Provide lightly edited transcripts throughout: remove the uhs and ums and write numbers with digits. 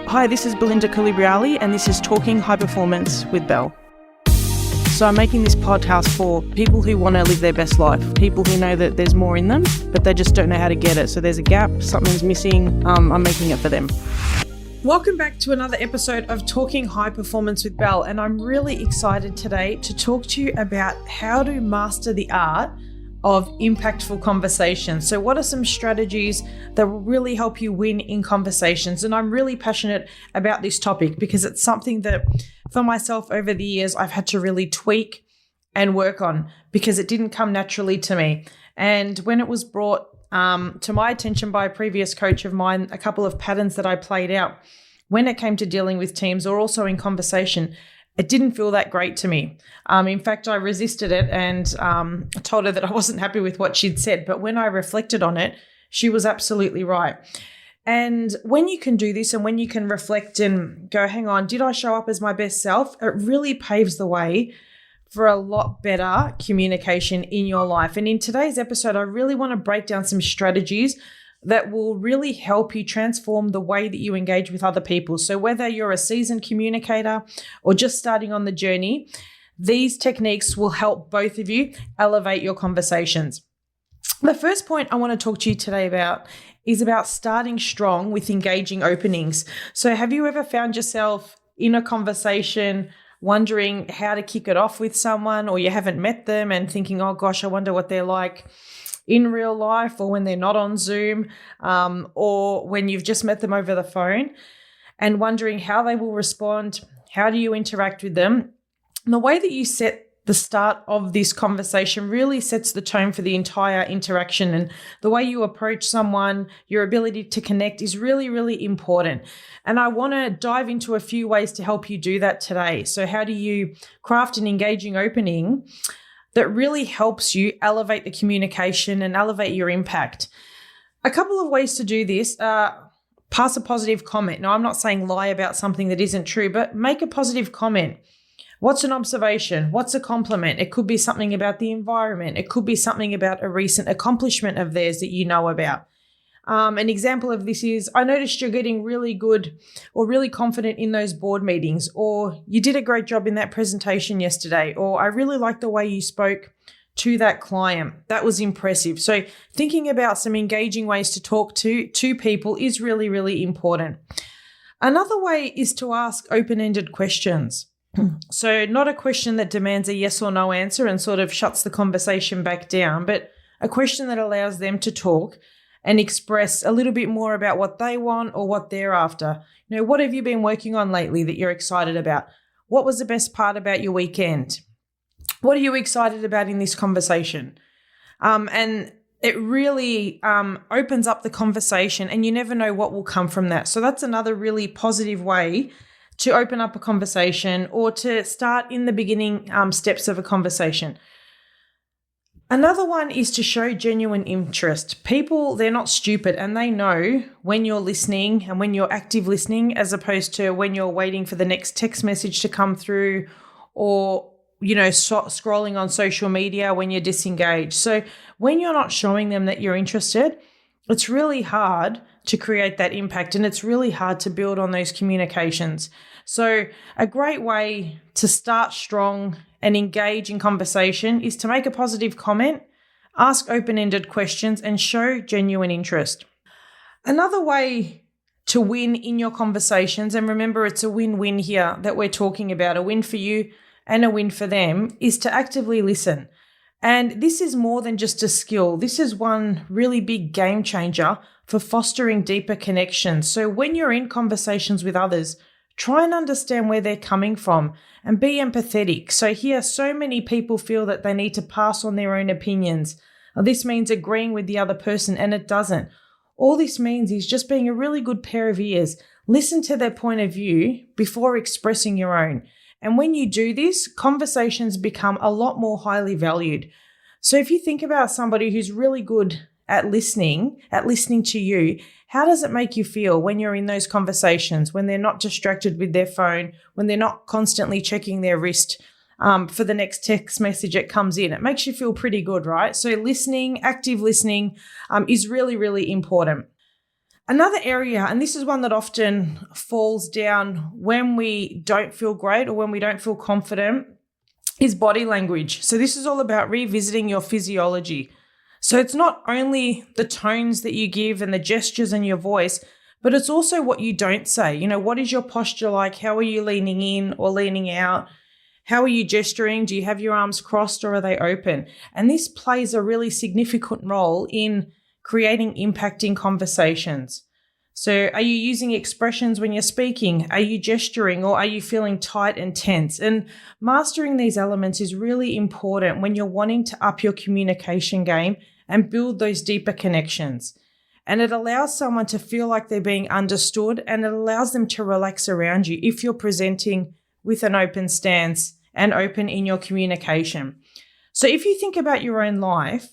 Hi, this is Belinda Colubriale, and this is Talking High Performance with Belle. So I'm making this podcast for people who want to live their best life, people who know that there's more in them, but they just don't know how to get it. So there's a gap, something's missing, I'm making it for them. Welcome back to another episode of Talking High Performance with Belle, and I'm really excited today to talk to you about how to master the art of impactful conversations. So what are some strategies that will really help you win in conversations? And I'm really passionate about this topic because it's something that for myself over the years, I've had to really tweak and work on because it didn't come naturally to me. And when it was brought to my attention by a previous coach of mine, a couple of patterns that I played out when it came to dealing with teams or also in conversation, it didn't feel that great to me. In fact, I resisted it and told her that I wasn't happy with what she'd said. But when I reflected on it, she was absolutely right. And when you can do this and when you can reflect and go, hang on, did I show up as my best self? It really paves the way for a lot better communication in your life. And in today's episode, I really want to break down some strategies that will really help you transform the way that you engage with other people. So whether you're a seasoned communicator or just starting on the journey, these techniques will help both of you elevate your conversations. The first point I want to talk to you today about is about starting strong with engaging openings. So have you ever found yourself in a conversation wondering how to kick it off with someone, or you haven't met them and thinking, oh gosh, I wonder what they're like in real life, or when they're not on Zoom, or when you've just met them over the phone and wondering how they will respond, how do you interact with them? And the way that you set the start of this conversation really sets the tone for the entire interaction, and the way you approach someone, your ability to connect is really, really important. And I want to dive into a few ways to help you do that today. So how do you craft an engaging opening that really helps you elevate the communication and elevate your impact? A couple of ways to do this. Pass a positive comment. Now, I'm not saying lie about something that isn't true, but make a positive comment. What's an observation? What's a compliment? It could be something about the environment. It could be something about a recent accomplishment of theirs that you know about. An example of this is, I noticed you're getting really good or really confident in those board meetings, or you did a great job in that presentation yesterday, or I really like the way you spoke to that client. That was impressive. So thinking about some engaging ways to talk to people is really, really important. Another way is to ask open-ended questions. So not a question that demands a yes or no answer and sort of shuts the conversation back down, but a question that allows them to talk and express a little bit more about what they want or what they're after. You know, what have you been working on lately that you're excited about? What was the best part about your weekend? What are you excited about in this conversation? And it really opens up the conversation, and you never know what will come from that. So that's another really positive way to open up a conversation or to start in the beginning steps of a conversation. Another one is to show genuine interest. People, they're not stupid, and they know when you're listening and when you're active listening, as opposed to when you're waiting for the next text message to come through, or, you know, scrolling on social media when you're disengaged. So when you're not showing them that you're interested, it's really hard to create that impact, and it's really hard to build on those communications. So a great way to start strong and engage in conversation is to make a positive comment, ask open-ended questions, and show genuine interest. Another way to win in your conversations, and remember it's a win-win here that we're talking about, a win for you and a win for them, is to actively listen. And this is more than just a skill. This is one really big game changer for fostering deeper connections. So when you're in conversations with others, try and understand where they're coming from and be empathetic. So here, so many people feel that they need to pass on their own opinions. This means agreeing with the other person, and it doesn't. All this means is just being a really good pair of ears. Listen to their point of view before expressing your own. And when you do this, conversations become a lot more highly valued. So if you think about somebody who's really good at listening to you, how does it make you feel when you're in those conversations, when they're not distracted with their phone, when they're not constantly checking their wrist for the next text message that comes in? It makes you feel pretty good, right? So listening, active listening is really, really important. Another area, and this is one that often falls down when we don't feel great or when we don't feel confident, is body language. So this is all about revisiting your physiology. So it's not only the tones that you give and the gestures and your voice, but it's also what you don't say. What is your posture like? How are you leaning in or leaning out? How are you gesturing? Do you have your arms crossed or are they open? And this plays a really significant role in creating impacting conversations. So are you using expressions when you're speaking? Are you gesturing or are you feeling tight and tense? And mastering these elements is really important when you're wanting to up your communication game and build those deeper connections. And it allows someone to feel like they're being understood, and it allows them to relax around you if you're presenting with an open stance and open in your communication. So if you think about your own life,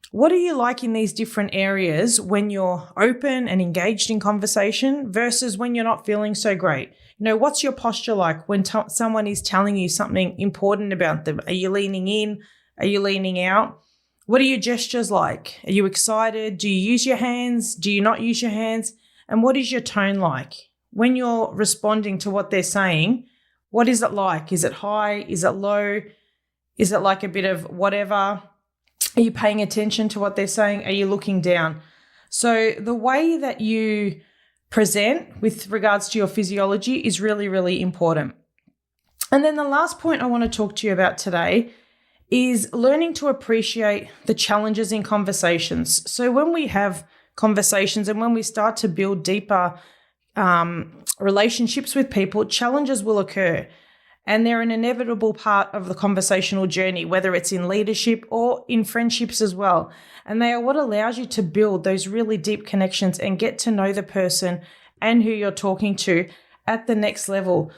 what are you like in these different areas when you're open and engaged in conversation versus when you're not feeling so great? What's your posture like when someone is telling you something important about them? Are you leaning in? Are you leaning out? What are your gestures like? Are you excited? Do you use your hands? Do you not use your hands? And what is your tone like? When you're responding to what they're saying, what is it like? Is it high? Is it low? Is it like a bit of whatever? Are you paying attention to what they're saying? Are you looking down? So the way that you present with regards to your physiology is really, really important. And then the last point I want to talk to you about today is learning to appreciate the challenges in conversations. So when we have conversations and when we start to build deeper relationships with people, challenges will occur. And they're an inevitable part of the conversational journey, whether it's in leadership or in friendships as well. And they are what allows you to build those really deep connections and get to know the person and who you're talking to at the next level.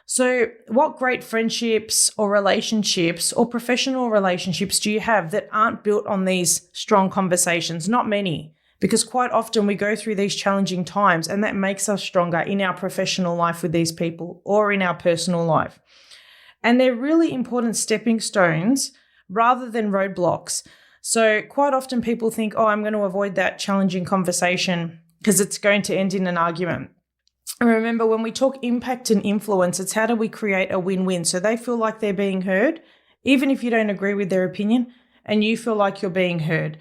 So what great friendships or relationships or professional relationships do you have that aren't built on these strong conversations? Not many, because quite often we go through these challenging times and that makes us stronger in our professional life with these people or in our personal life. And they're really important stepping stones rather than roadblocks. So quite often people think, I'm going to avoid that challenging conversation because it's going to end in an argument. And remember, when we talk impact and influence, it's how do we create a win-win so they feel like they're being heard, even if you don't agree with their opinion, and you feel like you're being heard.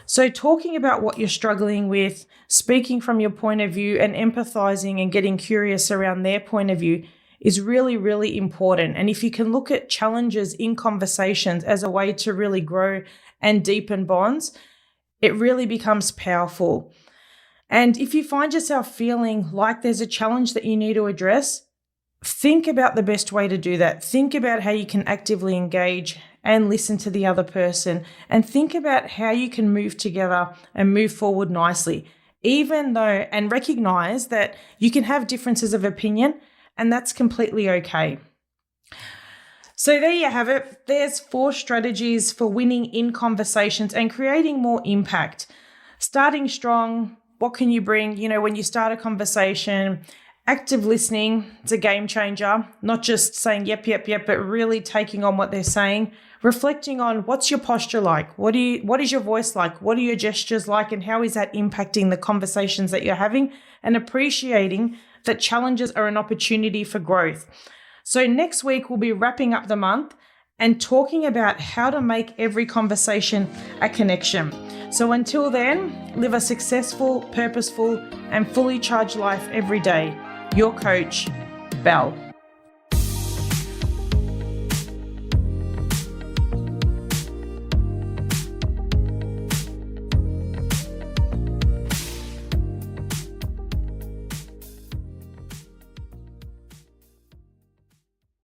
So talking about what you're struggling with, speaking from your point of view and empathizing and getting curious around their point of view is really, really important. And if you can look at challenges in conversations as a way to really grow and deepen bonds, it really becomes powerful. And if you find yourself feeling like there's a challenge that you need to address, think about the best way to do that. Think about how you can actively engage and listen to the other person, and think about how you can move together and move forward nicely, and recognize that you can have differences of opinion, and that's completely okay. So there you have it. There's 4 strategies for winning in conversations and creating more impact. Starting strong, what can you bring? When you start a conversation, active listening, it's a game changer. Not just saying yep, but really taking on what they're saying. Reflecting on what's your posture like? What is your voice like? What are your gestures like? And how is that impacting the conversations that you're having? And appreciating that challenges are an opportunity for growth. So next week, we'll be wrapping up the month and talking about how to make every conversation a connection. So until then, live a successful, purposeful, and fully charged life every day. Your coach, Belle.